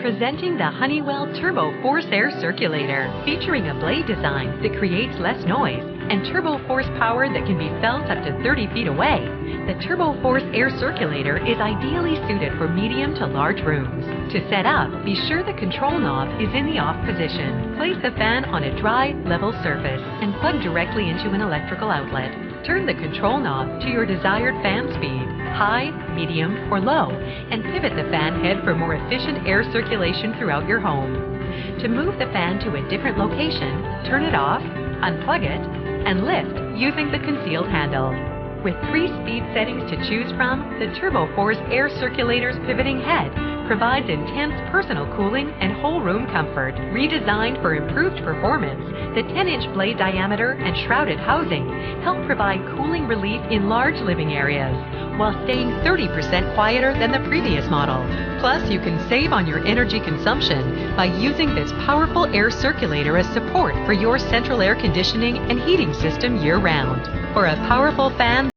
Presenting the Honeywell Turbo Force Air Circulator, featuring a blade design that creates less noise and turbo force power that can be felt up to 30 feet away. The Turbo Force Air Circulator is ideally suited for medium to large rooms. To set up, be sure the control knob is in the off position. Place the fan on a dry, level surface and plug directly into an electrical outlet. Turn the control knob to your desired fan speed, high, medium, or low, and pivot the fan head for more efficient air circulation throughout your home. To move the fan to a different location, turn it off, unplug it, and lift using the concealed handle. With 3 speed settings to choose from, the Turbo Force Air Circulator's pivoting head provides intense personal cooling and whole room comfort. Redesigned for improved performance, the 10-inch blade diameter and shrouded housing help provide cooling relief in large living areas, while staying 30% quieter than the previous model. Plus, you can save on your energy consumption by using this powerful air circulator as support for your central air conditioning and heating system year-round. For a powerful fan